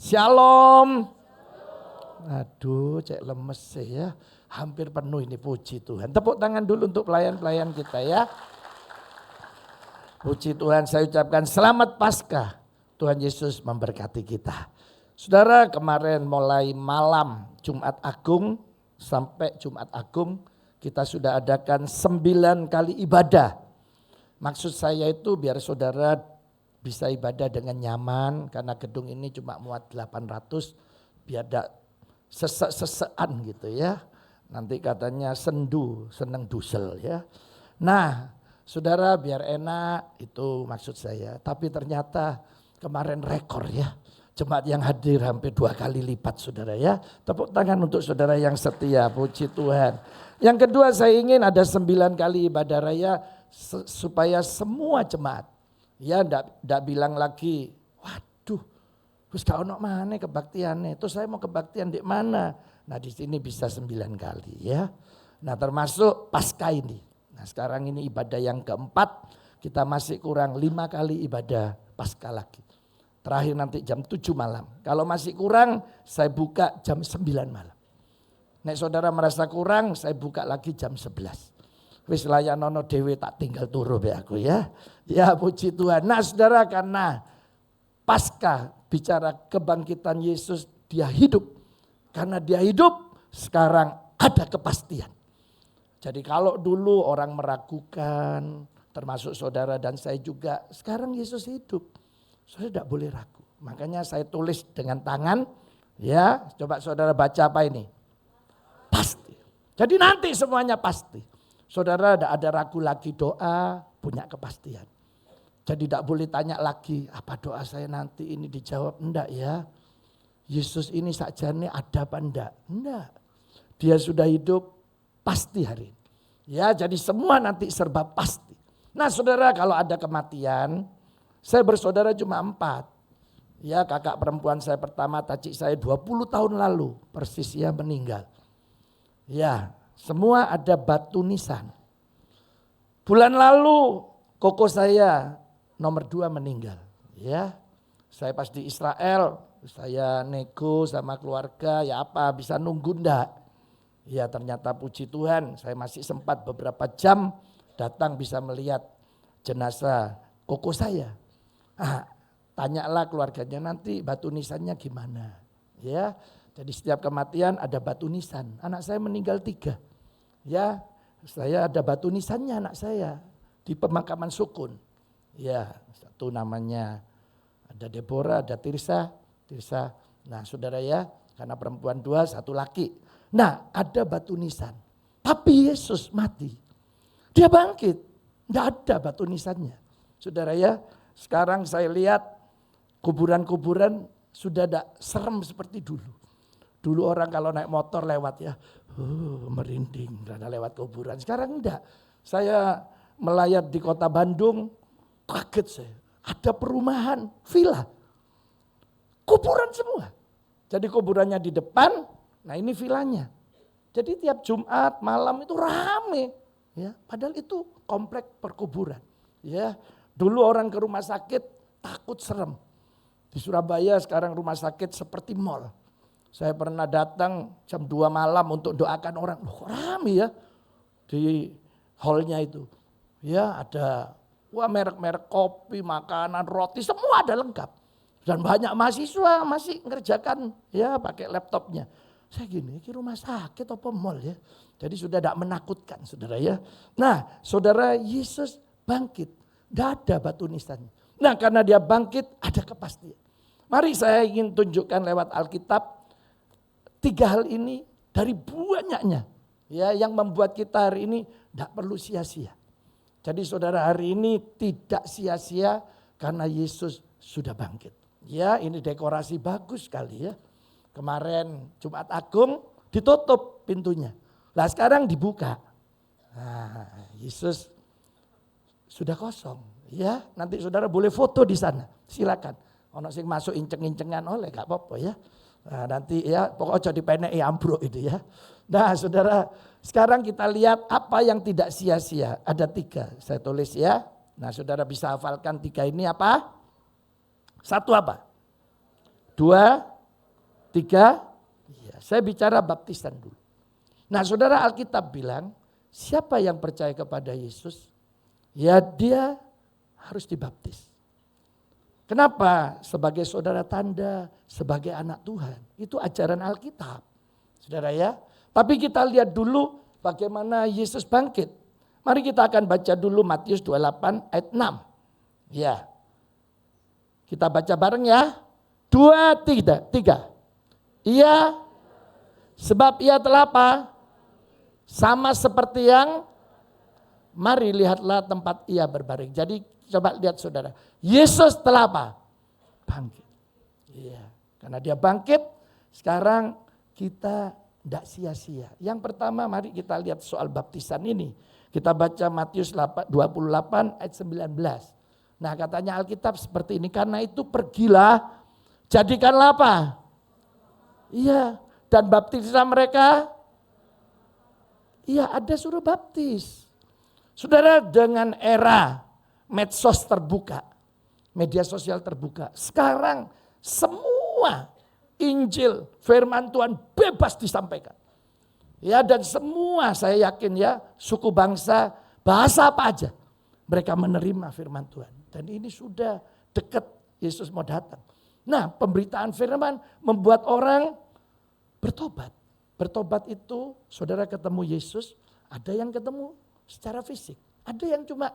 Shalom. Aduh, cek lemes sih ya. Hampir penuh ini, puji Tuhan. Tepuk tangan dulu untuk pelayan-pelayan kita ya. Puji Tuhan, saya ucapkan selamat Paskah. Tuhan Yesus memberkati kita. Saudara, kemarin mulai malam Jumat Agung sampai Jumat Agung kita sudah adakan 9 kali ibadah. Maksud saya itu biar saudara bisa ibadah dengan nyaman karena gedung ini cuma muat 800 biar tidak sesek-sesekan gitu ya. Nanti katanya sendu, seneng dusel ya. Nah saudara biar enak itu maksud saya. Tapi ternyata kemarin rekor ya. Jemaat yang hadir hampir 2 kali lipat saudara ya. Tepuk tangan untuk saudara yang setia, puji Tuhan. Yang kedua saya ingin ada 9 kali ibadah raya supaya semua jemaat. Ya ndak bilang lagi, waduh, terus gak ono mana kebaktiannya. Terus saya mau kebaktian di mana? Nah di sini bisa 9 kali ya. Nah termasuk Paskah ini. Nah sekarang ini ibadah yang keempat, kita masih kurang 5 kali ibadah Paskah lagi. Terakhir nanti jam 7 malam. Kalau masih kurang, saya buka jam 9 malam. Nek saudara merasa kurang, saya buka lagi jam 11. Wis layanono dewe tak tinggal turu be aku ya. Ya puji Tuhan. Nah saudara karena Paskah bicara kebangkitan Yesus, dia hidup. Karena dia hidup sekarang ada kepastian. Jadi kalau dulu orang meragukan termasuk saudara dan saya juga, sekarang Yesus hidup. Saudara tidak boleh ragu. Makanya saya tulis dengan tangan ya. Coba saudara baca apa ini? Pasti. Jadi nanti semuanya pasti. Saudara tidak ada ragu lagi doa, punya kepastian. Jadi tidak boleh tanya lagi, apa doa saya nanti ini dijawab? Enggak ya. Yesus ini sakjane ada apa enggak? Enggak. Dia sudah hidup pasti hari ini. Ya jadi semua nanti serba pasti. Nah saudara kalau ada kematian, saya bersaudara cuma 4. Ya kakak perempuan saya pertama, tacik saya 20 tahun lalu, persis ya meninggal. Ya. Semua ada batu nisan. Bulan lalu koko saya nomor 2 meninggal. Ya, saya pas di Israel, saya nego sama keluarga, ya apa bisa nunggu ndak? Ya ternyata puji Tuhan, saya masih sempat beberapa jam datang bisa melihat jenazah koko saya. Tanyalah keluarganya nanti batu nisannya gimana? Ya, jadi setiap kematian ada batu nisan. Anak saya meninggal 3. Ya, saya ada batu nisannya anak saya di pemakaman Sukun. Ya, satu namanya ada Deborah, ada Tirsa. Nah, saudara ya, karena perempuan 2, 1 laki. Nah, ada batu nisan. Tapi Yesus mati. Dia bangkit. Enggak ada batu nisannya. Saudara ya, sekarang saya lihat kuburan-kuburan sudah tidak serem seperti dulu. Dulu orang kalau naik motor lewat ya, merinding karena lewat kuburan. Sekarang enggak. Saya melayat di kota Bandung, kaget saya. Ada perumahan, villa. Kuburan semua. Jadi kuburannya di depan, nah ini villanya. Jadi tiap Jumat malam itu rame. Ya, padahal itu komplek perkuburan. Ya, dulu orang ke rumah sakit takut serem. Di Surabaya sekarang rumah sakit seperti mall. Saya pernah datang jam 2 malam untuk doakan orang. Loh kok rame ya di hallnya itu. Ya ada merek-merek kopi, makanan, roti semua ada lengkap. Dan banyak mahasiswa masih ngerjakan ya pakai laptopnya. Saya gini, ini rumah sakit apa mall ya. Jadi sudah tidak menakutkan saudara ya. Nah saudara Yesus bangkit. Tidak ada batu nisan. Nah karena dia bangkit ada kepastian. Mari saya ingin tunjukkan lewat Alkitab. 3 hal ini dari banyaknya ya yang membuat kita hari ini tidak perlu sia-sia. Jadi saudara hari ini tidak sia-sia karena Yesus sudah bangkit. Ya ini dekorasi bagus sekali ya. Kemarin Jumat Agung ditutup pintunya. Lah sekarang dibuka. Nah, Yesus sudah kosong ya. Nanti saudara boleh foto di sana. Silakan. Ono sing masuk inceng-incengan oleh gak apa-apa ya. Nah, nanti ya pokoknya jadi peneki ambruk itu ya. Nah saudara sekarang kita lihat apa yang tidak sia-sia. Ada 3 saya tulis ya. Nah saudara bisa hafalkan 3 ini apa? 1 apa? 2 3. Ya, saya bicara baptisan dulu. Nah saudara, Alkitab bilang siapa yang percaya kepada Yesus, ya dia harus dibaptis. Kenapa? Sebagai saudara tanda, sebagai anak Tuhan. Itu ajaran Alkitab. Saudara ya. Tapi kita lihat dulu bagaimana Yesus bangkit. Mari kita akan baca dulu Matius 28 ayat 6. Ya. Kita baca bareng ya. 2, 3. Ia, sebab ia telah apa? Sama seperti yang, mari lihatlah tempat ia berbaring. Jadi coba lihat saudara. Yesus telah apa? Bangkit. Iya. Karena dia bangkit, sekarang kita tidak sia-sia. Yang pertama mari kita lihat soal baptisan ini. Kita baca Matius 28 ayat 19. Nah katanya Alkitab seperti ini. Karena itu pergilah, jadikanlah apa? Iya. Dan baptislah mereka. Iya, ada suruh baptis. Saudara, dengan era medsos terbuka, media sosial terbuka, sekarang semua Injil, firman Tuhan bebas disampaikan. Ya, dan semua saya yakin ya, suku bangsa, bahasa apa aja, mereka menerima firman Tuhan. Dan ini sudah dekat Yesus mau datang. Nah, pemberitaan firman membuat orang bertobat. Bertobat itu saudara ketemu Yesus, ada yang ketemu secara fisik. Ada yang cuma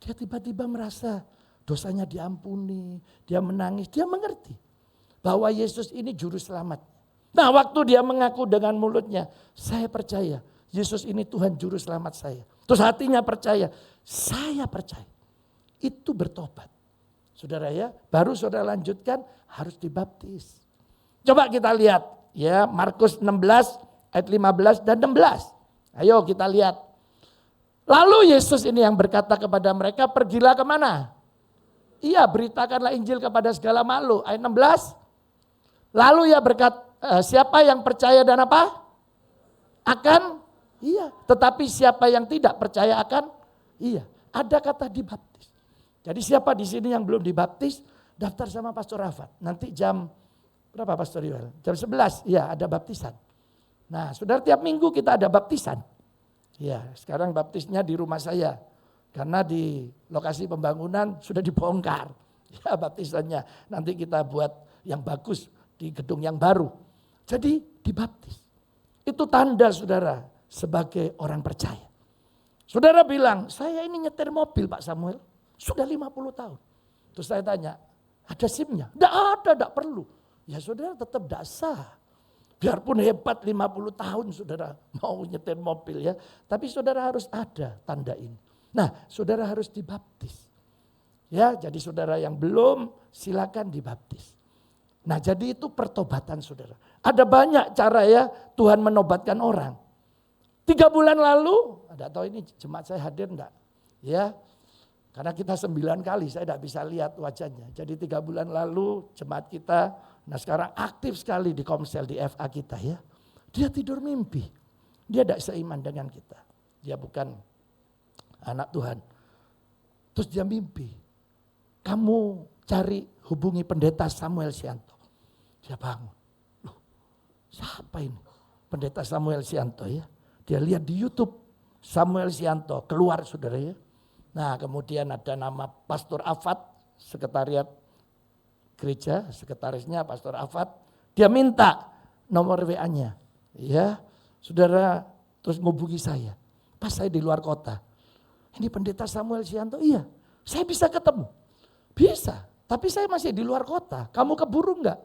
dia tiba-tiba merasa dosanya diampuni, dia menangis, dia mengerti bahwa Yesus ini juru selamat. Nah waktu dia mengaku dengan mulutnya, saya percaya Yesus ini Tuhan juru selamat saya. Terus hatinya percaya, saya percaya. Itu bertobat. Saudara ya, baru saudara lanjutkan harus dibaptis. Coba kita lihat. Ya, Markus 16 ayat 15 dan 16. Ayo kita lihat. Lalu Yesus ini yang berkata kepada mereka, pergilah kemana? Iya, beritakanlah Injil kepada segala makhluk. Ayat 16. Lalu ia berkata, siapa yang percaya dan apa? Akan? Iya. Tetapi siapa yang tidak percaya akan? Iya. Ada kata dibaptis. Jadi siapa di sini yang belum dibaptis, daftar sama Pastor Rafat. Nanti jam berapa Pastor Yoel? Jam 11, ya ada baptisan. Nah saudara, tiap minggu kita ada baptisan. Ya sekarang baptisnya di rumah saya. Karena di lokasi pembangunan sudah dibongkar. Ya baptisannya, nanti kita buat yang bagus di gedung yang baru. Jadi dibaptis. Itu tanda saudara sebagai orang percaya. Saudara bilang, saya ini nyetir mobil Pak Samuel. Sudah 50 tahun. Terus saya tanya, ada SIM-nya? Tidak ada, tidak perlu. Ya saudara tetap tidak sah. Biarpun hebat 50 tahun saudara mau nyetir mobil ya. Tapi saudara harus ada tanda ini. Nah saudara harus dibaptis. Ya jadi saudara yang belum silakan dibaptis. Nah jadi itu pertobatan saudara. Ada banyak cara ya Tuhan menobatkan orang. 3 bulan lalu, tidak tahu ini jemaat saya hadir enggak? Ya. Karena kita 9 kali, saya tidak bisa lihat wajahnya. Jadi 3 bulan lalu jemaat kita, nah sekarang aktif sekali di Komsel, di FA kita ya. Dia tidur mimpi. Dia tidak seiman dengan kita. Dia bukan anak Tuhan. Terus dia mimpi. Kamu cari hubungi pendeta Samuel Sianto. Dia bangun. Loh, siapa ini? Pendeta Samuel Sianto ya. Dia lihat di YouTube Samuel Sianto keluar saudara ya. Nah kemudian ada nama Pastor Afat, sekretariat gereja, sekretarisnya Pastor Afat. Dia minta nomor WA-nya. Ya, saudara terus ngubungi saya. Pas saya di luar kota. Ini pendeta Samuel Sianto, iya. Saya bisa ketemu. Bisa, tapi saya masih di luar kota. Kamu keburu enggak?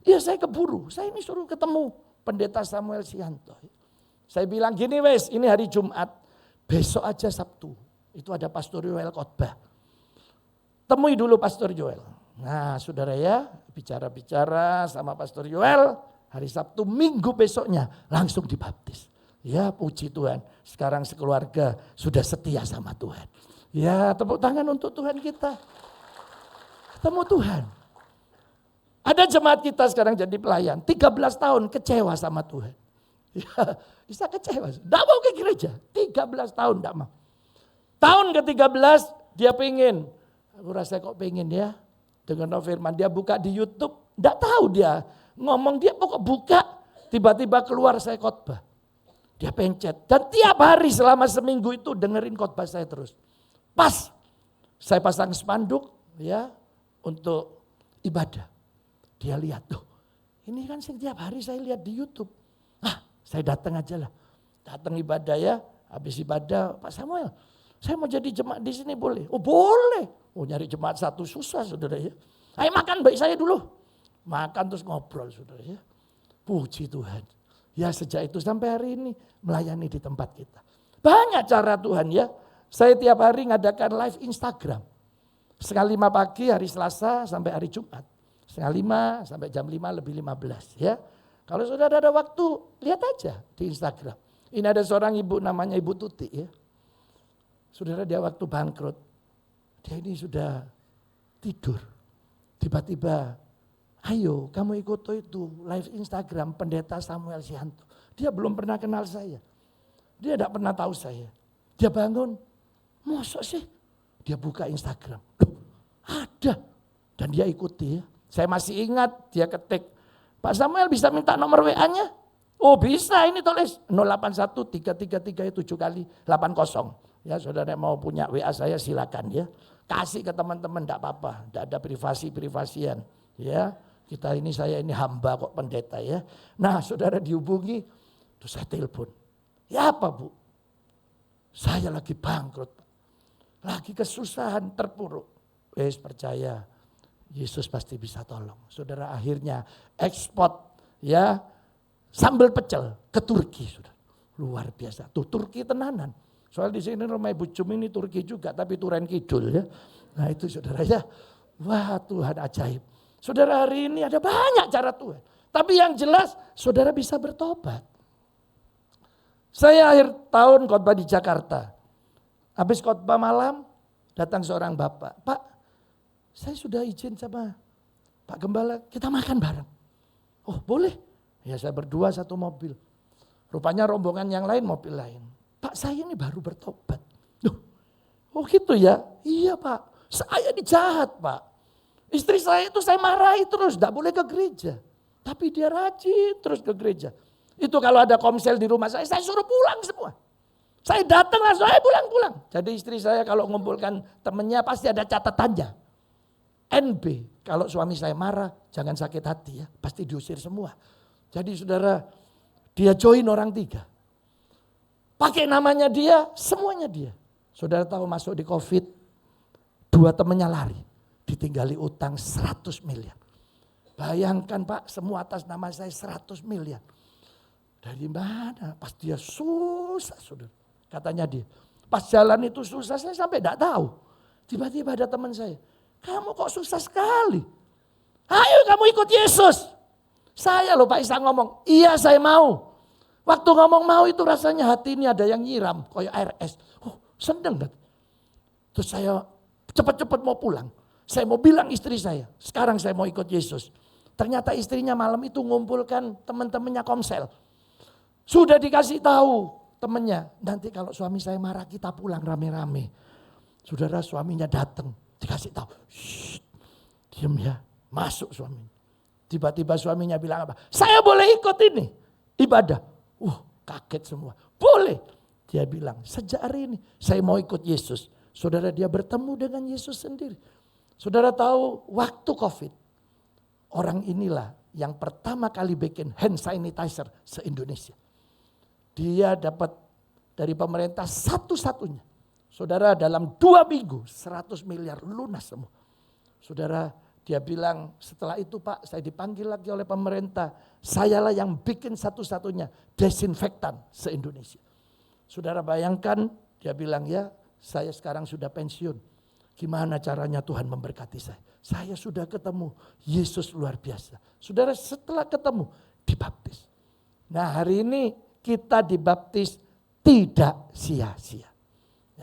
Iya saya keburu. Saya ini suruh ketemu pendeta Samuel Sianto. Saya bilang gini wes, ini hari Jumat. Besok aja Sabtu. Itu ada Pastor Yoel khotbah. Temui dulu Pastor Yoel. Nah saudara ya, bicara-bicara sama Pastor Yoel. Hari Sabtu, Minggu besoknya langsung dibaptis. Ya puji Tuhan, sekarang sekeluarga sudah setia sama Tuhan. Ya tepuk tangan untuk Tuhan kita. Ketemu Tuhan. Ada jemaat kita sekarang jadi pelayan, 13 tahun kecewa sama Tuhan. Ya, bisa kecewa, tidak mau ke gereja, 13 tahun tidak mau. Tahun ke-13 dia pengen, aku rasa kok pengen ya, dengan firman dia buka di YouTube, tidak tahu dia ngomong, dia pokok buka, tiba-tiba keluar saya khotbah. Dia pencet. Dan tiap hari selama seminggu itu dengerin khotbah saya terus. Pas saya pasang spanduk ya untuk ibadah. Dia lihat, tuh ini kan setiap hari saya lihat di YouTube. Saya datang aja lah. Datang ibadah ya, habis ibadah, Pak Samuel, saya mau jadi jemaat di sini boleh? Oh boleh. Oh nyari jemaat satu susah saudara ya. Ayo makan baik saya dulu. Makan terus ngobrol saudara ya. Puji Tuhan. Ya sejak itu sampai hari ini melayani di tempat kita. Banyak cara Tuhan ya. Saya tiap hari ngadakan live Instagram. 4:30 pagi hari Selasa sampai hari Jumat. 4:30 sampai jam 5 lebih 15 ya. Kalau sudah ada waktu lihat aja di Instagram. Ini ada seorang ibu namanya Ibu Tuti ya. Saudara dia waktu bangkrut. Dia ini sudah tidur. Tiba-tiba, ayo kamu ikut itu live Instagram Pendeta Samuel Sianto. Dia belum pernah kenal saya. Dia tidak pernah tahu saya. Dia bangun, mosok sih? Dia buka Instagram. Loh, ada. Dan dia ikuti ya. Saya masih ingat dia ketik, Pak Samuel bisa minta nomor WA-nya? Oh bisa, ini tulis 081 333 7 kali 80. Ya saudara mau punya WA saya silakan ya. Kasih ke teman-teman enggak apa-apa, enggak ada privasi-privasian ya. Saya ini hamba kok pendeta ya. Nah saudara dihubungi, terus saya telepon. Ya apa bu? Saya lagi bangkrut. Lagi kesusahan, terpuruk. Percaya, Yesus pasti bisa tolong. Saudara akhirnya ekspor ya sambal pecel ke Turki. Saudara. Luar biasa, tuh Turki tenanan. Soal di sini rumah Ibu Cum ini Turki juga tapi Turen Kidul ya. Nah itu saudara ya. Wah Tuhan ajaib. Saudara hari ini ada banyak cara Tuhan. Tapi yang jelas saudara bisa bertobat. Saya akhir tahun khotbah di Jakarta. Habis khotbah malam datang seorang bapak. Pak saya sudah izin sama Pak Gembala kita makan bareng. Oh boleh. Ya saya berdua satu mobil. Rupanya rombongan yang lain mobil lain. Pak saya ini baru bertobat. Oh gitu ya? Iya Pak, saya dijahat Pak. Istri saya itu saya marahi terus, tidak boleh ke gereja. Tapi dia rajin terus ke gereja. Itu kalau ada komsel di rumah saya suruh pulang semua. Saya datang langsung, ayo pulang. Jadi istri saya kalau ngumpulkan temennya pasti ada catatannya. NB, kalau suami saya marah jangan sakit hati ya, pasti diusir semua. Jadi saudara, dia join orang 3. Pakai namanya dia, semuanya dia. Saudara tahu masuk di COVID, 2 temannya lari. Ditinggali utang 100 miliar. Bayangkan Pak, semua atas nama saya 100 miliar. Dari mana? Pas dia susah saudara. Katanya dia, pas jalan itu susah saya sampai tidak tahu. Tiba-tiba ada teman saya, kamu kok susah sekali. Ayo kamu ikut Yesus. Saya loh Pak Isa ngomong, iya saya mau. Waktu ngomong mau itu rasanya hati ini ada yang nyiram, kayak air es. Seneng kan? Terus saya cepat-cepat mau pulang. Saya mau bilang istri saya, sekarang saya mau ikut Yesus. Ternyata istrinya malam itu ngumpulkan teman-temannya komsel. Sudah dikasih tahu temannya, nanti kalau suami saya marah kita pulang rame-rame. Saudara suaminya datang, dikasih tahu. Shh, diam ya, masuk suami. Tiba-tiba suaminya bilang apa? Saya boleh ikut ini, ibadah. Kaget semua. Boleh. Dia bilang, sejak hari ini saya mau ikut Yesus. Saudara dia bertemu dengan Yesus sendiri. Saudara tahu waktu COVID. Orang inilah yang pertama kali bikin hand sanitizer se-Indonesia. Dia dapat dari pemerintah satu-satunya. Saudara dalam 2 minggu 100 miliar lunas semua. Saudara dia bilang setelah itu Pak saya dipanggil lagi oleh pemerintah. Sayalah yang bikin satu-satunya desinfektan se-Indonesia. Saudara bayangkan dia bilang ya saya sekarang sudah pensiun. Gimana caranya Tuhan memberkati saya. Saya sudah ketemu Yesus luar biasa. Saudara setelah ketemu dibaptis. Nah hari ini kita dibaptis tidak sia-sia.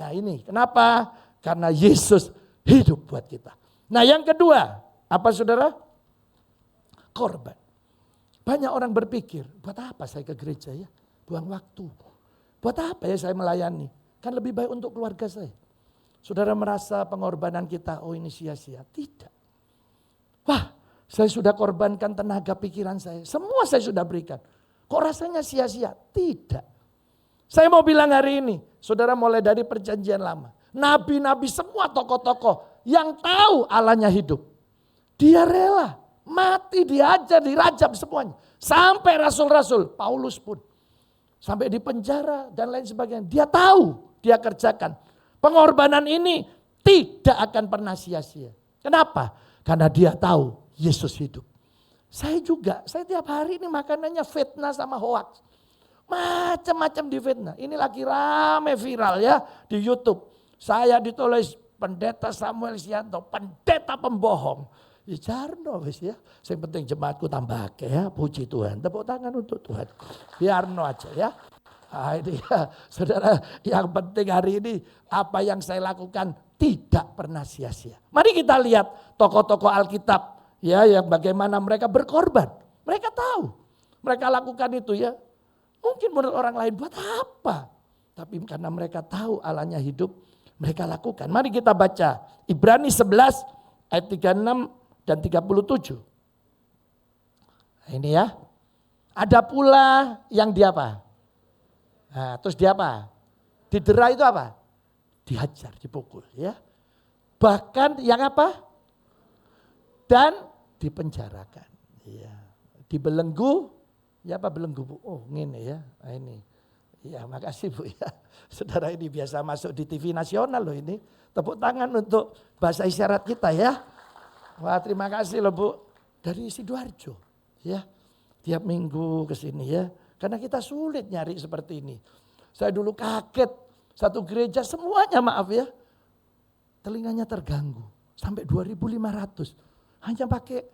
Nah ini kenapa? Karena Yesus hidup buat kita. Nah yang kedua. Apa saudara? Korban. Banyak orang berpikir, buat apa saya ke gereja ya? Buang waktu. Buat apa ya saya melayani? Kan lebih baik untuk keluarga saya. Saudara merasa pengorbanan kita, oh ini sia-sia. Tidak. Wah Saya sudah korbankan tenaga pikiran saya. Semua saya sudah berikan. Kok rasanya sia-sia? Tidak. Saya mau bilang hari ini, saudara, mulai dari perjanjian lama. Nabi-nabi, semua tokoh-tokoh yang tahu Allahnya hidup. Dia rela mati, diajar, dirajam semuanya. Sampai rasul-rasul, Paulus pun. Sampai di penjara dan lain sebagainya. Dia tahu, dia kerjakan. Pengorbanan ini tidak akan pernah sia-sia. Kenapa? Karena dia tahu Yesus hidup. Saya juga, saya tiap hari ini makanannya fitnah sama hoax. Macam-macam di fitnah. Ini lagi rame viral ya di YouTube. Saya ditulis pendeta Samuel Sianto, pendeta pembohong. Ya jarno wis ya. Yang penting jemaatku tambah akeh ya, puji Tuhan. Tepuk tangan untuk Tuhan. Biarno aja ya. Nah, ini ya, saudara, yang penting hari ini apa yang saya lakukan tidak pernah sia-sia. Mari kita lihat tokoh-tokoh Alkitab ya, yang bagaimana mereka berkorban. Mereka tahu. Mereka lakukan itu ya. Mungkin menurut orang lain buat apa? Tapi karena mereka tahu Allahnya hidup, mereka lakukan. Mari kita baca Ibrani 11 ayat 36 dan 37. Nah, ini ya. Ada pula yang dia apa? Nah, terus dia apa? Didera itu apa? Dihajar, dipukul ya. Bahkan yang apa? Dan dipenjarakan. Ya. Dibelenggu, ya apa belenggu Bu? Oh ini ya, nah, ini. Ya makasih Bu ya. Saudara ini biasa masuk di TV nasional loh ini. Tepuk tangan untuk bahasa isyarat kita ya. Wah terima kasih loh Bu. Dari Sidoarjo ya. Tiap minggu ke sini ya. Karena kita sulit nyari seperti ini. Saya dulu kaget, satu gereja semuanya maaf ya. Telinganya terganggu sampai 2.500. Hanya pakai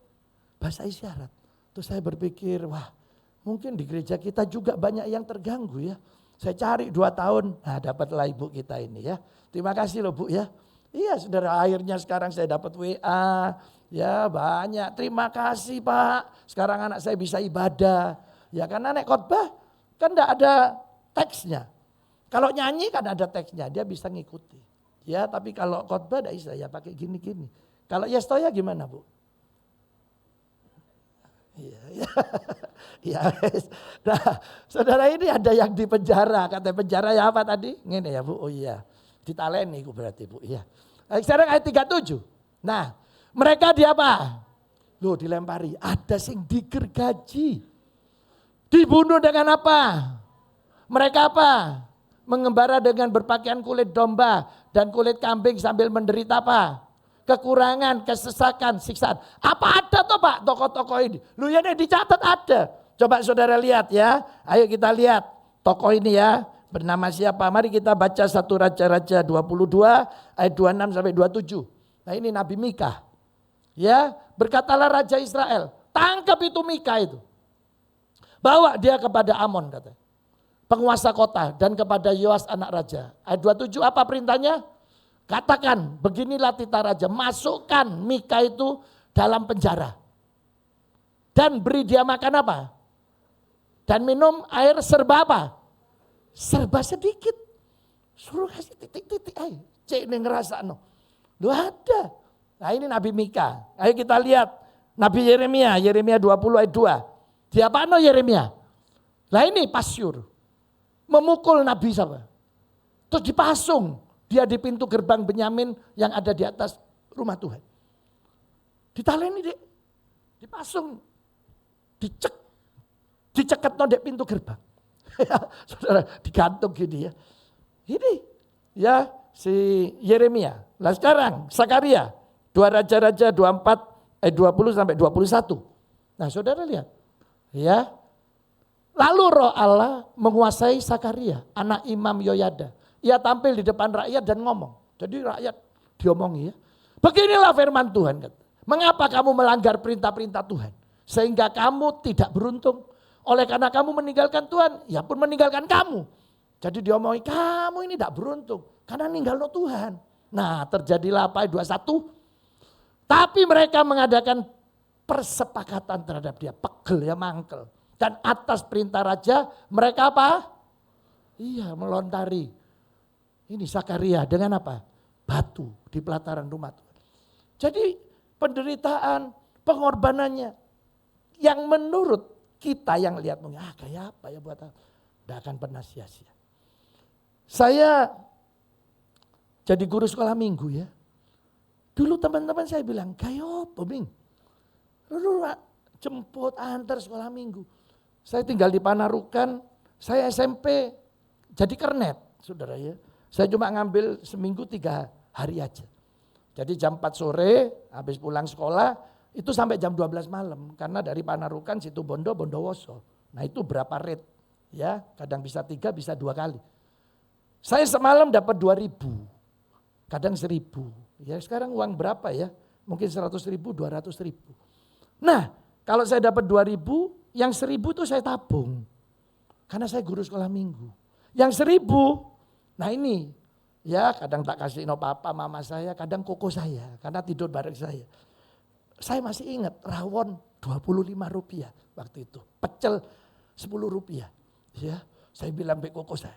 bahasa isyarat. Terus saya berpikir wah mungkin di gereja kita juga banyak yang terganggu ya. Saya cari 2 tahun, nah dapatlah ibu kita ini ya. Terima kasih loh Bu ya. Iya saudara, akhirnya sekarang saya dapat WA. Ya banyak, terima kasih Pak. Sekarang anak saya bisa ibadah. Ya karena naik khotbah kan enggak ada teksnya. Kalau nyanyi kan ada teksnya, dia bisa ngikuti. Ya tapi kalau khotbah enggak bisa, ya pakai gini-gini. Kalau Yestoya gimana Bu? Iya, ya. Ya, nah, saudara ini ada yang di penjara, kata penjara ya apa tadi? Ngene ya Bu, oh iya, ditaleni ku berarti Bu, iya. Sekarang ayat 37, nah mereka di apa? Loh dilempari, ada sing digergaji. Dibunuh dengan apa? Mereka apa? Mengembara dengan berpakaian kulit domba dan kulit kambing sambil menderita apa? Kekurangan, kesesakan, siksaan. Apa ada tuh Pak tokoh-tokoh ini? Lu ya dicatat ada. Coba saudara lihat ya. Ayo kita lihat tokoh ini ya. Bernama siapa? Mari kita baca 1 Raja-Raja 22 ayat 26 sampai 27. Nah ini Nabi Mika. Ya, berkatalah Raja Israel, tangkap itu Mika itu. Bawa dia kepada Amon kata. Penguasa kota dan kepada Yoas anak raja. Ayat 27 apa perintahnya? Katakan beginilah titah raja, masukkan Mika itu dalam penjara. Dan beri dia makan apa? Dan minum air serba apa? Serba sedikit. Suruh kasih titik-titik aja. Cek ini ngerasa no. Lu ada. Nah ini Nabi Mika. Ayo kita lihat Nabi Yeremia, Yeremia 20 ayat 2. Siapa no Yeremia? Nah ini Pasyur. Memukul Nabi siapa? Terus dipasung. Dia di pintu gerbang Benyamin yang ada di atas rumah Tuhan. Ditaleni dek. Dipasung. Diceket no dek pintu gerbang. Saudara digantung gini ya. Ini ya si Yeremia. Nah sekarang Sakaria. 2 Raja-Raja 24 ayat 20 sampai 21. Nah saudara lihat. Ya. Lalu roh Allah menguasai Sakaria, anak Imam Yoyada. Ia tampil di depan rakyat dan ngomong. Jadi rakyat diomongi ya. Beginilah firman Tuhan. Mengapa kamu melanggar perintah-perintah Tuhan? Sehingga kamu tidak beruntung. Oleh karena kamu meninggalkan Tuhan, ya pun meninggalkan kamu. Jadi diomongi kamu ini tidak beruntung. Karena ninggalno Tuhan. Nah terjadilah apa 21. Tapi mereka mengadakan persepakatan terhadap dia. Pegel ya mangkel. Dan atas perintah raja mereka apa? Iya melontari. Ini Sakaria dengan apa? Batu di pelataran rumah Tuhan. Jadi penderitaan, pengorbanannya. Yang menurut kita yang lihat mungkin, kayak apa ya buat apa. Tidak akan pernah sia-sia. Saya jadi guru sekolah minggu ya. Dulu teman-teman saya bilang, kayak apa Bing? Lu jemput antar sekolah minggu. Saya tinggal di Panarukan, saya SMP jadi kernet saudara ya. Saya cuma ngambil seminggu 3 hari aja. Jadi jam 4 sore habis pulang sekolah itu sampai jam 12 malam. Karena dari Panarukan Situbondo, Bondowoso. Nah itu berapa rate ya, kadang bisa 3 bisa 2 kali. Saya semalam dapat 2.000, kadang 1.000. Ya sekarang uang berapa ya? Mungkin 100.000, 200.000. Nah kalau saya dapat 2.000, yang 1.000 itu saya tabung. Karena saya guru sekolah minggu. Yang 1.000, nah ini ya kadang tak kasih papa mama saya, kadang koko saya. Karena tidur bareng saya. Saya masih ingat rawon 25 rupiah waktu itu. Pecel 10 rupiah. Ya, saya bilang be koko saya,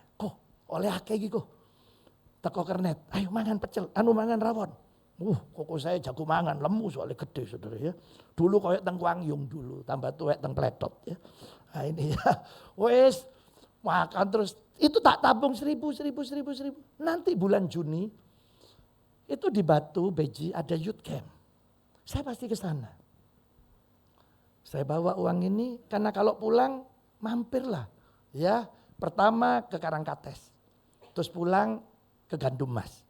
oleh akeh iki kok. Teko kernet, ayo mangan pecel, mangan rawon. Koko saya jago mangan, lemu soalnya gede saudara ya. Dulu koyok teng Kuangyung dulu, tambah tuwek teng Pletot ya. Nah ini ya, wes makan terus. Itu tak tabung 1.000. Nanti bulan Juni itu di Batu Beji ada youth camp. Saya pasti ke sana. Saya bawa uang ini karena kalau pulang mampirlah ya. Pertama ke Karangkates, terus pulang ke Gandum Mas.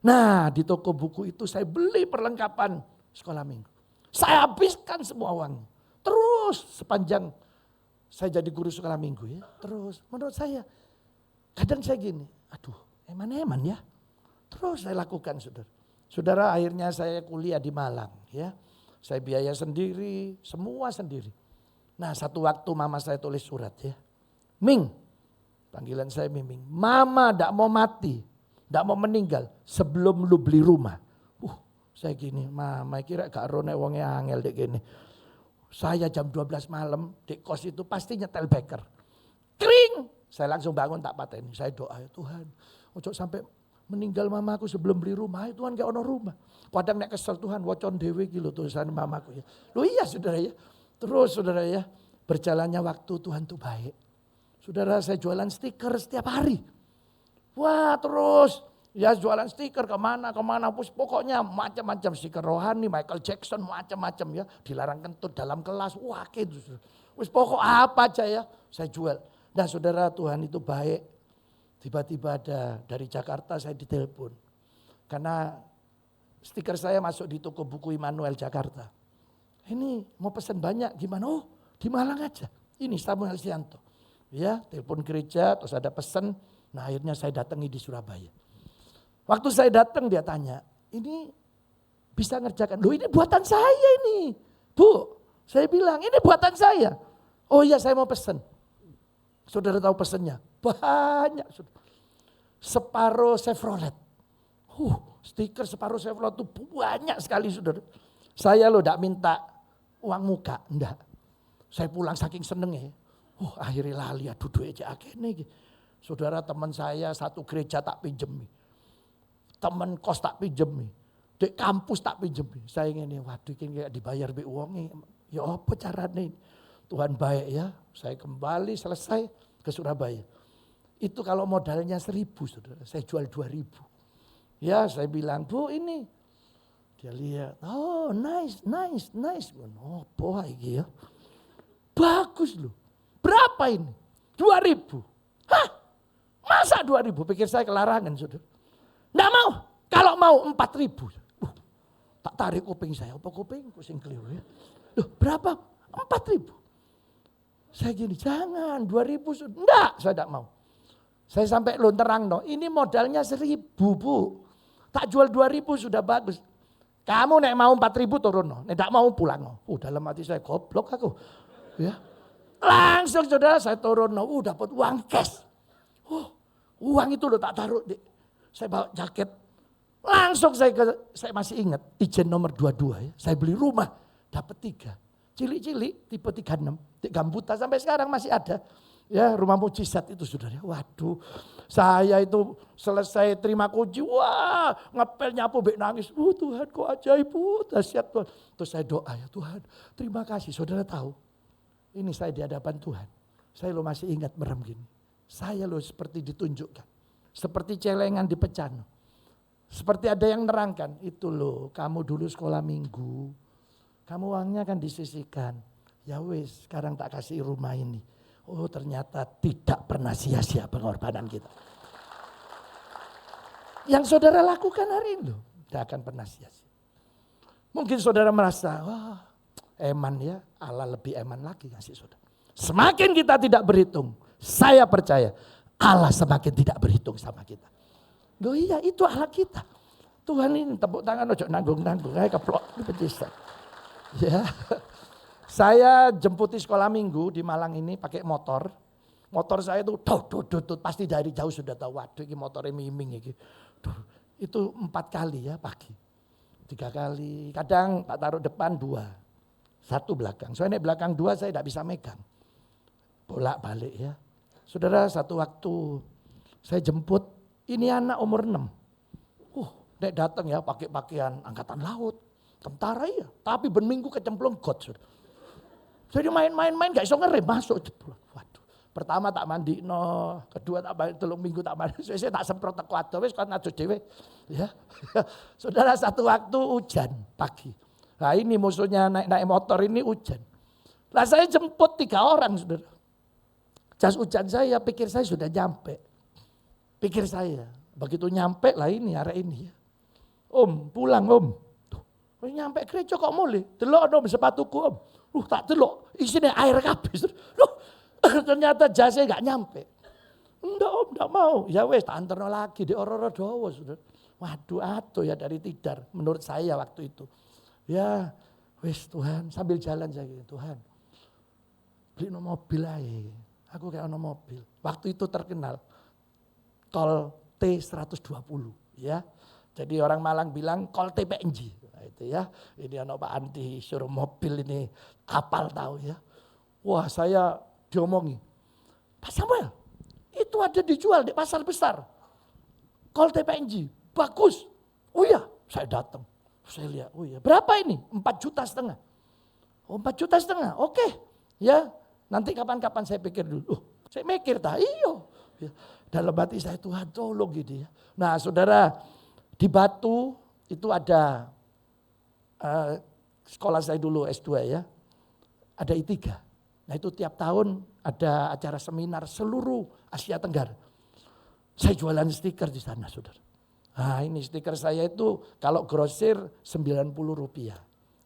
Nah di toko buku itu saya beli perlengkapan sekolah minggu. Saya habiskan semua uang. Terus sepanjang saya jadi guru sekolah minggu ya. Terus menurut saya kadang saya gini, eman-eman ya. Terus saya lakukan saudara. Saudara akhirnya saya kuliah di Malang ya. Saya biaya sendiri, semua sendiri. Nah satu waktu mama saya tulis surat ya. Ming, panggilan saya Miming. Mama tidak mau mati, tidak mau meninggal sebelum lu beli rumah. Saya gini, mama kira gak rone wongnya angel dek gini. Saya jam 12 malam di kos itu pasti nyetel beker. Kring, saya langsung bangun tak pateni. Saya doa ya Tuhan, ojo sampai meninggal mamaku sebelum beli rumah. Tuhan gak ono rumah. Kadang nek kesel Tuhan wocon dewe gitu tulisan mamaku ya. Loh iya saudara ya. Terus saudara ya, berjalannya waktu Tuhan tuh baik. Saudara saya jualan stiker setiap hari. Wah terus ya jualan stiker kemana, pokoknya macam-macam stiker rohani, Michael Jackson macam-macam ya. Dilarang kentut dalam kelas, wah gitu. Wis pokok apa aja ya saya jual. Nah saudara Tuhan itu baik. Tiba-tiba ada dari Jakarta saya ditelepon. Karena stiker saya masuk di toko buku Immanuel Jakarta. Ini mau pesan banyak gimana? Di Malang aja. Ini Samuel Sianto. Ya telepon gereja terus ada pesan. Nah akhirnya saya datangi di Surabaya. Waktu saya datang dia tanya, ini bisa ngerjakan? Loh ini buatan saya ini. Bu, saya bilang ini buatan saya. Oh iya saya mau pesan. Saudara tahu pesannya? Banyak. Separuh Chevrolet. Stiker separuh Chevrolet itu banyak sekali saudara. Saya loh tidak minta uang muka, enggak. Saya pulang saking senengnya. Akhirnya lali aduh duit aja akhirnya. Saudara teman saya satu gereja tak pinjemi. Teman kos tak pinjemi. Di kampus tak pinjemi. Saya ingin waduh ini kayak dibayar be uangnya. Ya apa caranya ini? Tuhan baik ya. Saya kembali selesai ke Surabaya. Itu kalau modalnya 1.000 saudara. Saya jual 2.000. Ya saya bilang bu ini. Dia lihat. Oh nice. Oh boy ya. Bagus loh. Berapa ini? 2.000. Hah? Masa 2.000? Pikir saya kelarangan saudara. Nggak mau. Kalau mau 4.000. Tak tarik kuping saya. Apa kupingku sing keliru ya. Loh berapa? 4.000. Saya gini, jangan 2.000. Enggak, saya tidak mau. Saya sampai terang no. Ini modalnya 1.000 bu. Tak jual 2.000 sudah bagus. Kamu nek mau 4.000 turun no. Nek tidak mau pulang no. Dalam hati saya goblok aku. Ya. Langsung saudara saya turun no. Dapat uang cash. Uang itu loh tak taruh. Saya bawa jaket. Langsung saya masih ingat. Ijen nomor 22 ya. Saya beli rumah. Dapat 3. Cilik-cilik tipe 36. Di Gambuta sampai sekarang masih ada. Ya, rumah mujizat itu saudara. Waduh, saya itu selesai terima kunci, wah ngepel nyapu bek nangis. Tuhan kok ajaib, dahsyat Tuhan. Terus saya doa, ya Tuhan terima kasih. Saudara tahu, ini saya di hadapan Tuhan. Saya lo masih ingat merem gini. Saya lo seperti ditunjukkan. Seperti celengan di pecano. Seperti ada yang nerangkan, itu loh kamu dulu sekolah minggu. Kamu uangnya kan disisihkan. Ya wis, sekarang tak kasih rumah ini. Oh ternyata tidak pernah sia-sia pengorbanan kita. Yang saudara lakukan hari ini loh, tidak akan pernah sia-sia. Mungkin saudara merasa, wah eman ya, Allah lebih eman lagi kasih saudara. Semakin kita tidak berhitung, saya percaya Allah semakin tidak berhitung sama kita. Loh iya itu Allah kita. Tuhan ini tepuk tangan ojo nanggung-nanggung, kayak keplok di petisah. Ya. Saya jemputi sekolah minggu di Malang ini pakai motor. Motor saya itu pasti dari jauh sudah tahu. Waduh ini motornya miming ini. Itu 4 kali ya pagi. 3 kali. Kadang tak taruh depan 2. 1 belakang. Soalnya belakang 2 saya tidak bisa megang. Bolak balik ya. Saudara satu waktu saya jemput. Ini anak umur 6. Nek datang ya pakai pakaian angkatan laut. Tentara ya. Tapi berminggu kecemplung got saudara. Jadi main-main gak iso ngerem masuk. Waduh, pertama tak mandi no, kedua tak mandi, 3 minggu tak mandi. Saya tak semprot tak kuat, wis kan najus dhewe. Ya. Saudara satu waktu hujan pagi. Nah ini musuhnya naik motor ini hujan. Lah saya jemput 3 orang saudara. Jas hujan saya, pikir saya sudah nyampe. Pikir saya, begitu nyampe lah ini arek ini ya. Om, pulang om. Tuh, nyampe gereja kok mulai. Delok om sepatuku om. Tak delok, isinya air kabeh. Ternyata jasnya gak nyampe. Enggak om, enggak mau. Ya wes tak anterno lagi di Ororo Dawa. Waduh atuh ya dari Tidar. Menurut saya waktu itu. Ya wes Tuhan sambil jalan saya gitu. Tuhan beli mobil aja. Aku kayak ono mobil. Waktu itu terkenal. Tol T120 ya. Jadi orang Malang bilang kol TPNG. Itu ya, ini anak Pak Andi suruh mobil ini kapal tahu ya. Wah saya diomongi, Pak Samuel itu ada dijual di pasar besar. Kol TPNG, bagus. Oh iya, saya datang. Saya lihat, oh iya berapa ini? 4,5 juta. Oh 4,5 juta, oke. Ya nanti kapan-kapan saya pikir dulu. Saya mikir iyo. Ya. Dalam hati saya Tuhan tolong gitu ya. Nah saudara di Batu itu ada sekolah saya dulu S2 ya, ada I3. Nah itu tiap tahun ada acara seminar seluruh Asia Tenggara. Saya jualan stiker di sana saudara. Nah ini stiker saya itu kalau grosir Rp90.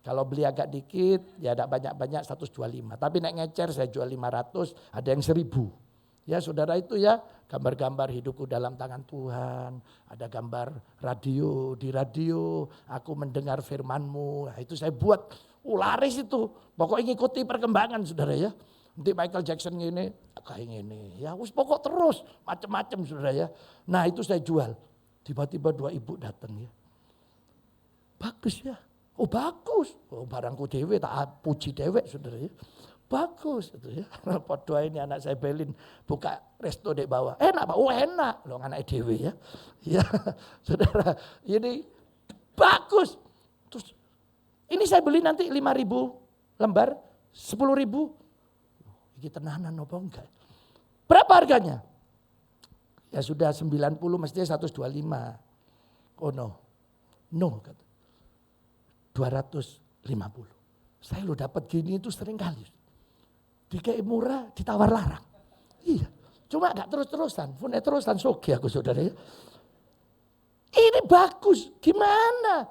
Kalau beli agak dikit ya ada banyak-banyak 125. Tapi naik ngecer saya jual 500, ada yang 1.000. Ya saudara itu ya gambar-gambar hidupku dalam tangan Tuhan. Ada gambar radio, di radio aku mendengar firman-Mu. Nah, itu saya buat laris itu. Pokoknya ngikuti perkembangan saudara ya. Nanti Michael Jackson ini kayak gini. Ya pokok terus macam-macam saudara ya. Nah itu saya jual. Tiba-tiba 2 ibu datang ya. Bagus ya. Oh bagus. Oh barangku dewe tak puji dewe saudara ya. Bagus itu ya. Podo ini anak saya Belin buka resto di bawah. Enak Pak, oh enak. Loh anak dewe ya. Ya saudara ini bagus. Terus ini saya beli nanti 5.000 lembar, 10.000. Ini tenanan apa enggak? Berapa harganya? Ya sudah 90 mestinya 125. Oh no. No kata. 250. Saya lo dapat gini itu sering kali. Dikai murah, ditawar larang. Iya, cuma gak terus-terusan. Punya terusan soge aku saudara ya. Ini bagus, gimana?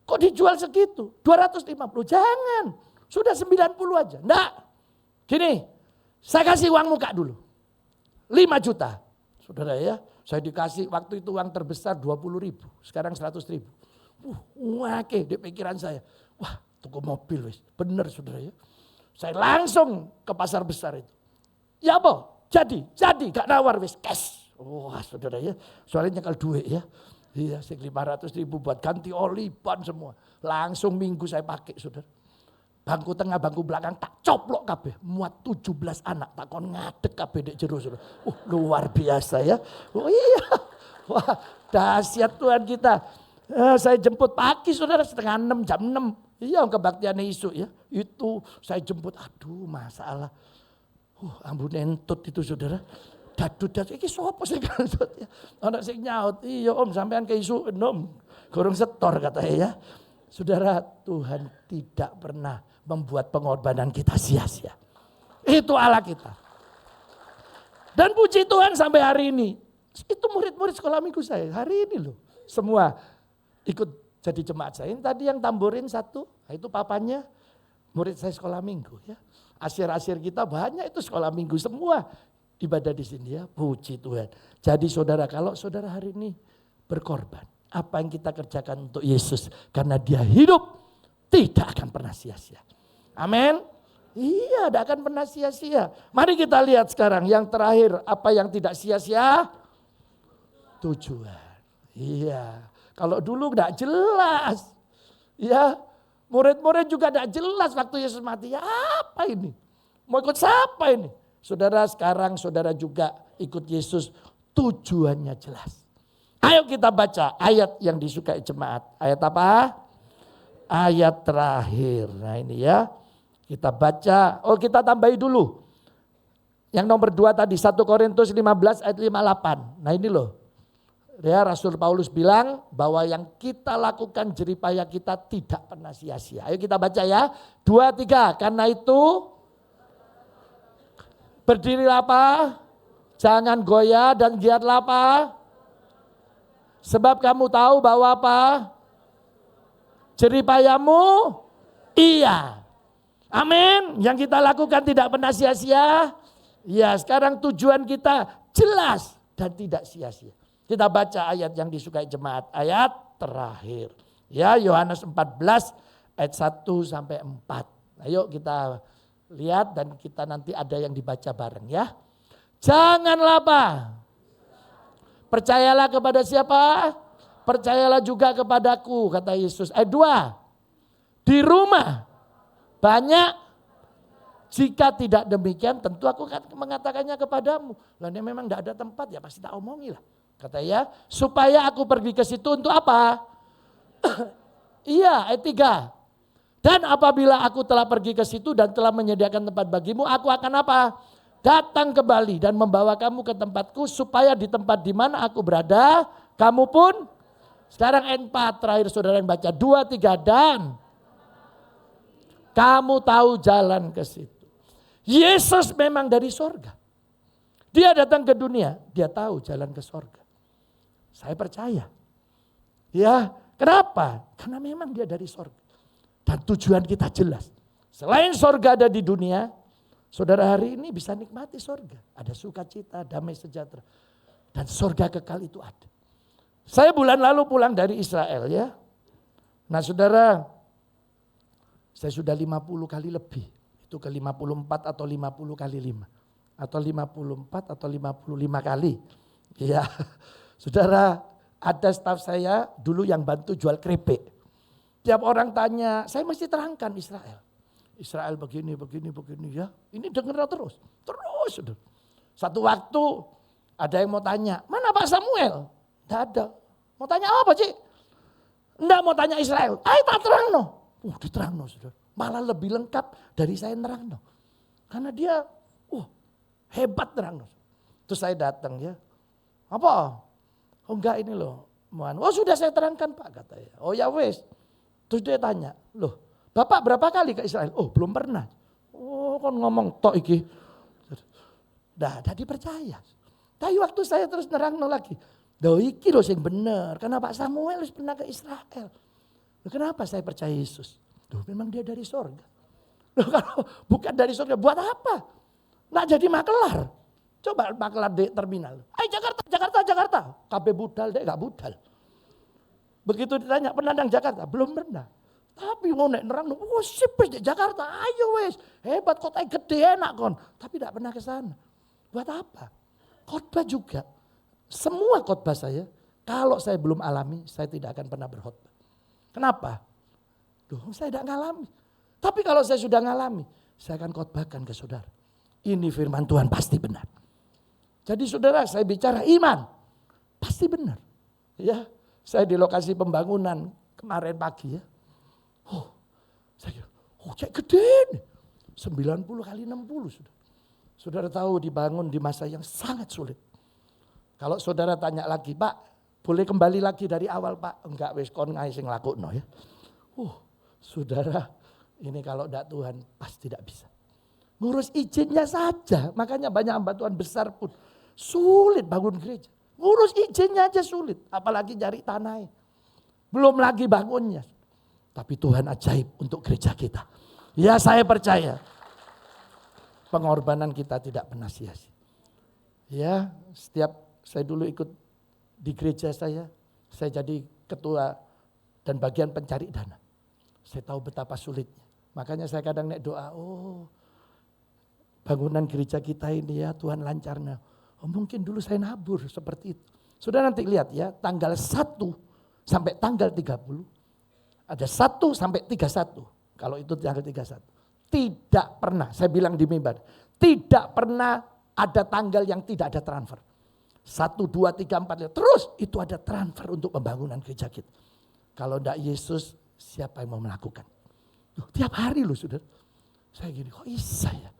Kok dijual segitu? 250, jangan. Sudah 90 aja. Enggak, gini, saya kasih uang muka dulu. 5 juta. Saudara ya, saya dikasih waktu itu uang terbesar 20.000. Sekarang 100.000. Oke, di pikiran saya. Wah, toko mobil wis. Bener saudara ya. Saya langsung ke pasar besar itu. Ya apa? Jadi gak nawar wis cash. Wah saudara ya, soalnya nyekal duit ya. Iya 500.000 buat ganti oli ban semua. Langsung minggu saya pakai saudara. Bangku tengah, bangku belakang tak coplok kabeh. Muat 17 anak tak kon ngadeg kabeh dek jero. Luar biasa ya. Oh iya. Wah, dahsyat Tuhan kita. Saya jemput pagi saudara setengah 6, jam 6. Iya kebaktian isu ya. Itu saya jemput, aduh masalah. Ampun entut itu saudara. Dadu-dadu, ini sopo sih kantut ya. Anak sing nyaut, iya om sampean ke isu om. Gorong setor katanya ya. Saudara, Tuhan tidak pernah membuat pengorbanan kita sia-sia. Itu Allah kita. Dan puji Tuhan sampai hari ini. Itu murid-murid sekolah minggu saya. Hari ini loh. Semua ikut jadi jemaat saya. Ini tadi yang tamborin satu. Itu papanya murid saya sekolah minggu ya. Asyir-asyir kita banyak itu sekolah minggu. Semua ibadah di sini ya. Puji Tuhan. Jadi saudara, kalau saudara hari ini berkorban. Apa yang kita kerjakan untuk Yesus. Karena dia hidup. Tidak akan pernah sia-sia. Amin. Iya, tidak akan pernah sia-sia. Mari kita lihat sekarang yang terakhir. Apa yang tidak sia-sia? Tujuan. Iya. Kalau dulu tidak jelas. Ya, murid-murid juga tidak jelas waktu Yesus mati. Ya apa ini? Mau ikut siapa ini? Saudara, sekarang saudara juga ikut Yesus. Tujuannya jelas. Ayo kita baca ayat yang disukai jemaat. Ayat apa? Ayat terakhir. Nah ini ya. Kita baca. Oh kita tambahi dulu. Yang nomor 2 tadi. 1 Korintus 15 ayat 58. Nah ini loh. Ya Rasul Paulus bilang bahwa yang kita lakukan jeripaya kita tidak pernah sia-sia. Ayo kita baca ya. 2, 3. Karena itu berdirilah apa? Jangan goyah dan giatlah apa? Sebab kamu tahu bahwa apa? Jeripayamu iya. Amin. Yang kita lakukan tidak pernah sia-sia. Ya sekarang tujuan kita jelas dan tidak sia-sia. Kita baca ayat yang disukai jemaat. Ayat terakhir. Ya Yohanes 14 ayat 1 sampai 4. Ayo kita lihat dan kita nanti ada yang dibaca bareng ya. Janganlah apa? Percayalah kepada siapa? Percayalah juga kepadaku kata Yesus. Ayat 2. Di rumah banyak, jika tidak demikian tentu aku akan mengatakannya kepadamu. Lalu memang tidak ada tempat ya pasti tak omongi lah. Kata ya, supaya aku pergi ke situ untuk apa? Iya, ayat 3. Dan apabila aku telah pergi ke situ dan telah menyediakan tempat bagimu, aku akan apa? Datang kembali dan membawa kamu ke tempatku supaya di tempat di mana aku berada, kamu pun. Sekarang ayat 4 terakhir saudara yang baca 2, 3 dan kamu tahu jalan ke situ. Yesus memang dari sorga. Dia datang ke dunia, dia tahu jalan ke sorga. Saya percaya. Ya, kenapa? Karena memang dia dari sorga. Dan tujuan kita jelas. Selain sorga ada di dunia, saudara hari ini bisa nikmati sorga. Ada sukacita, damai sejahtera. Dan sorga kekal itu ada. Saya bulan lalu pulang dari Israel ya. Nah saudara, saya sudah 50 kali lebih. Itu ke 54 atau 50 kali 5. Atau 54 atau 55 kali. Ya, saudara ada staf saya dulu yang bantu jual keripik. Tiap orang tanya, saya mesti terangkan Israel. Israel begini ya. Ini dengar terus. Saudara. Satu waktu ada yang mau tanya, mana Pak Samuel? Tidak ada. Mau tanya apa Cik? Tidak mau tanya Israel. Ayo tak terang no. Diterang no saudara. Malah lebih lengkap dari saya nerang no. Karena dia hebat terang no. Terus saya datang ya. Apa? Oh enggak ini loh. Oh sudah saya terangkan Pak katanya. Oh ya wes. Terus dia tanya. Loh Bapak berapa kali ke Israel? Oh belum pernah. Oh kan ngomong tok iki. Dah dipercaya. Tapi waktu saya terus nerang no lagi. Loh iki loh yang benar. Karena Pak Samuel pernah ke Israel. Loh, kenapa saya percaya Yesus? Loh memang dia dari sorga. Loh kalau bukan dari sorga buat apa? Nggak jadi makelar. Coba makelar di terminal. Ayo Jakarta. KB budal deh gak budal. Begitu ditanya pernah nang Jakarta? Belum pernah. Tapi mau naik nerang, sip di Jakarta, ayo wes. Hebat kota gede enak kon. Tapi tidak pernah ke sana. Buat apa? Khotbah juga. Semua khotbah saya, kalau saya belum alami, saya tidak akan pernah berkhotbah. Kenapa? Saya tidak ngalami. Tapi kalau saya sudah ngalami, saya akan khotbahkan ke saudara. Ini firman Tuhan pasti benar. Jadi saudara, saya bicara iman, pasti benar. Ya, saya di lokasi pembangunan kemarin pagi ya. Saya kira, cek gede nih. 90 kali 60 sudah. Saudara tahu dibangun di masa yang sangat sulit. Kalau saudara tanya lagi, Pak, boleh kembali lagi dari awal, Pak? Enggak, wis kon ngae sing lakukno ya. Saudara, ini kalau tidak Tuhan pasti tidak bisa. Ngurus izinnya saja, makanya banyak hamba Tuhan besar pun sulit bangun gereja. Ngurus izinnya aja sulit, apalagi cari tanahnya. Belum lagi bangunnya. Tapi Tuhan ajaib untuk gereja kita. Ya saya percaya. Pengorbanan kita tidak pernah sia-sia. Ya, setiap saya dulu ikut di gereja saya jadi ketua dan bagian pencari dana. Saya tahu betapa sulitnya. Makanya saya kadang doa, bangunan gereja kita ini ya Tuhan lancarnya. Mungkin dulu saya nabur seperti itu. Sudah nanti lihat ya, tanggal 1 sampai tanggal 30. Ada 1 sampai 31. Kalau itu tanggal 31. Tidak pernah, saya bilang di mimbar, tidak pernah ada tanggal yang tidak ada transfer. 1, 2, 3, 4, 5. Terus itu ada transfer untuk pembangunan gereja kita. Kalau tidak Yesus, siapa yang mau melakukan? Tiap hari loh saudara. Saya gini, kok bisa ya?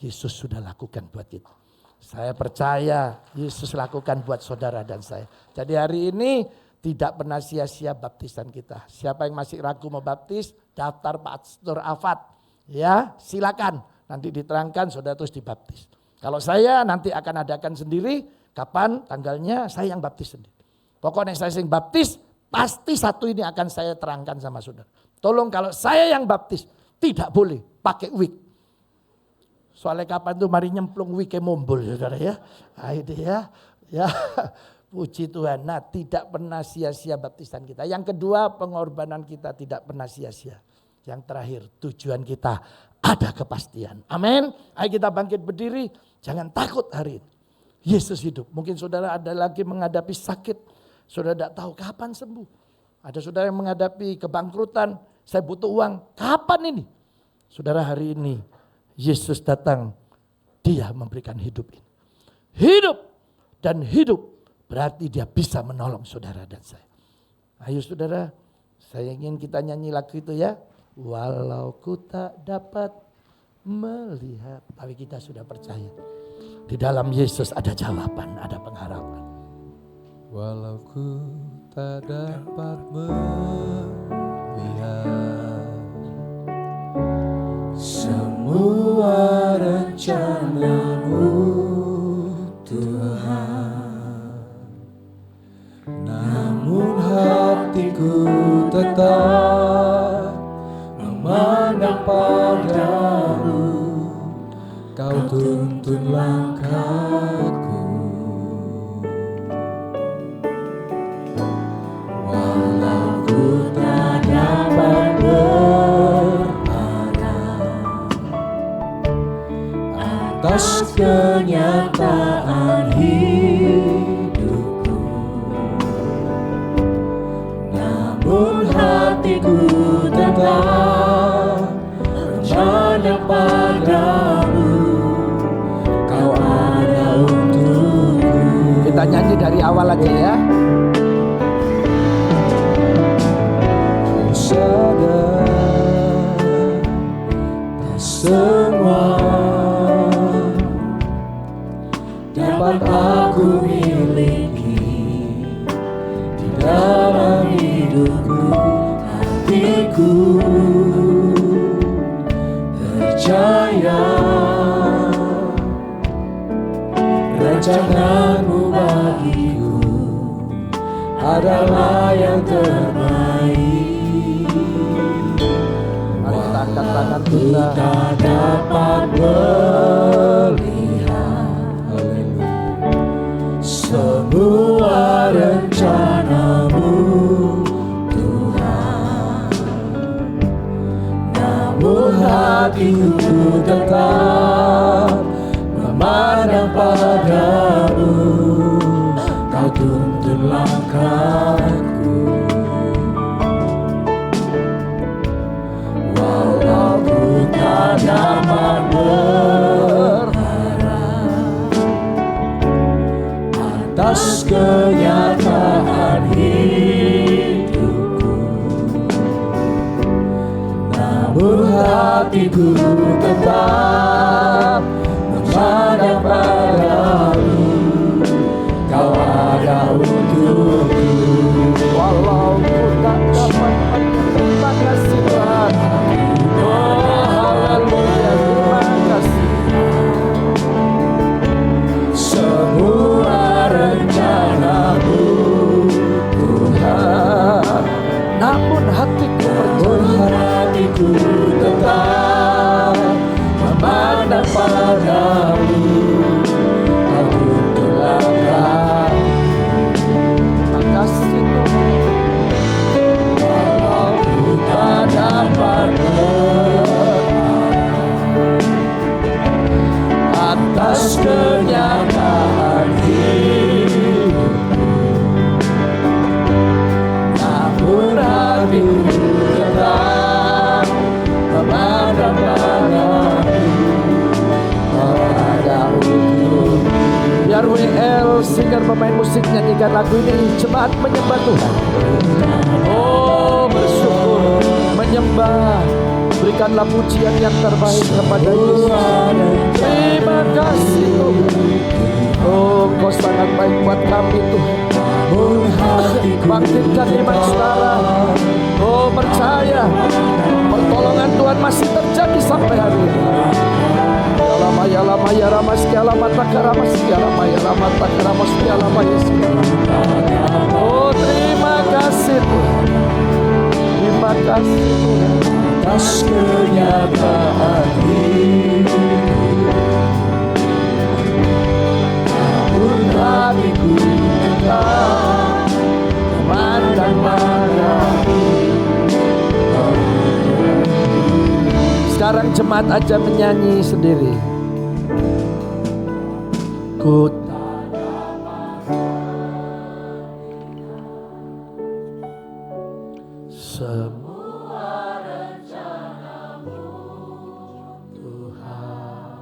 Yesus sudah lakukan buat kita. Saya percaya Yesus lakukan buat saudara dan saya. Jadi hari ini tidak pernah sia-sia baptisan kita. Siapa yang masih ragu mau baptis, daftar Pastor Afat. Ya silakan, nanti diterangkan saudara terus dibaptis. Kalau saya nanti akan adakan sendiri, kapan tanggalnya saya yang baptis sendiri. Pokoknya saya yang baptis, pasti satu ini akan saya terangkan sama saudara. Tolong kalau saya yang baptis, tidak boleh pakai wig. Soalnya kapan tuh mari nyemplung wig mumbul saudara ya. Nah, itu ya. Puji Tuhan. Nah tidak pernah sia-sia baptisan kita. Yang kedua pengorbanan kita tidak pernah sia-sia. Yang terakhir tujuan kita ada kepastian. Amin. Ayo kita bangkit berdiri. Jangan takut hari ini. Yesus hidup. Mungkin saudara ada lagi menghadapi sakit. Saudara tidak tahu kapan sembuh. Ada saudara yang menghadapi kebangkrutan. Saya butuh uang. Kapan ini? Saudara hari ini Yesus datang. Dia memberikan hidup ini. Hidup dan hidup berarti dia bisa menolong saudara dan saya. Ayo saudara, saya ingin kita nyanyi lagu itu ya. Walau ku tak dapat melihat, tapi kita sudah percaya. Di dalam Yesus ada jawaban, ada pengharapan. Walau ku tak dapat melihat semua rencana-Mu Tuhan, namun hatiku tetap memandang padamu. Kau tuntun langkahku. Walau ku tak dapat berharap atas kenyataan hidupku, namun hatiku tetap memandang padamu. Kau ada untukku. Kita nyanyi dari awal aja ya. Ku sadar tak semua dapat aku miliki di dalam hidupku. Hatiku percaya rencana-Mu bagiku adalah yang terbaik. Mari kita angkat tangan Ku kita. tak dapat melihat semua rencana-Mu Tuhan, namun hatiku tetap memandang padamu. Kau tuntun langkahku. Walau ku padamu, kau tuntun langkah. Makasih Tuhan. Walau ku tak dapat atas kenyataan hidupku, namun hatiku tetap memandang padamu. Kau ada untuk Biar WL singer pemain musik nyanyikan lagu ini. Jemaat menyembah Tuhan. Oh bersyukur, menyembah. Berikanlah pujian yang terbaik kepada Yesus. Terima kasih Tuhan. Oh Engkau sangat baik buat kami Tuhan. Bangkitkan iman saudara. Oh percaya pertolongan Tuhan masih terjadi sampai hari ini. Ya lama ya ramas ya lama takaramas ya lama ya lama takaramas ya lama ya. Oh terima kasih Tuhan. Terima kasih Tuhan. atas kenyataan hidup, namun hatiku tetap memandang padamu. Sekarang jemaat aja menyanyi sendiri. Ku semua rencanamu Tuhan,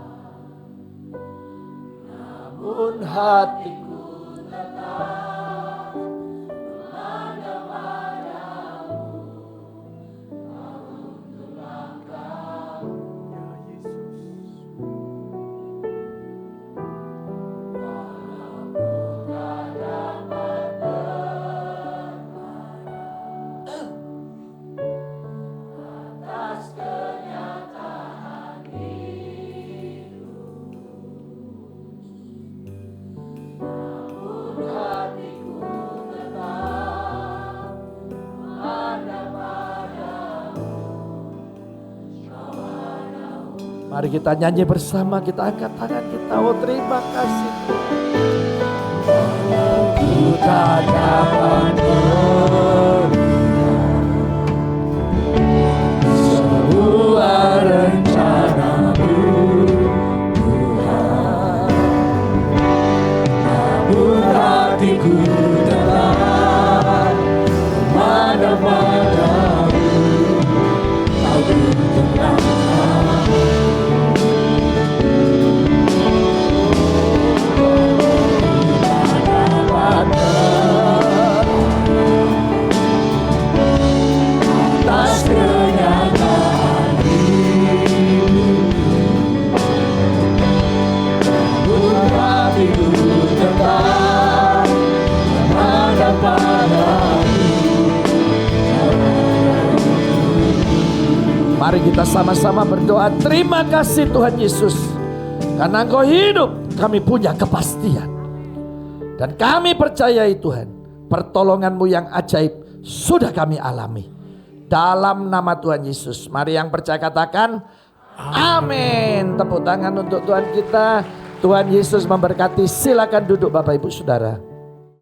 namun hatiku tetap memandang padamu. Untuk langkah ya Yesus, walaupun tak dapat atas kenyataan hidup, namun hatiku tetap memandang padamu. Mari kita nyanyi bersama, kita angkat tangan kita. Oh terima kasih Ku tak dapat semua rencanamu Tuhan, namun hatiku tetap memandang padamu. Kau tuntun langkah, atas kenyataan hidup, namun hatiku tetap memandang padamu. Mari kita sama-sama berdoa. Terima kasih Tuhan Yesus, karena Engkau hidup kami punya kepastian. Dan kami percayai Tuhan, pertolongan-Mu yang ajaib sudah kami alami. Dalam nama Tuhan Yesus. Mari yang percaya katakan amin. Tepuk tangan untuk Tuhan kita. Tuhan Yesus memberkati. Silakan duduk Bapak Ibu Saudara.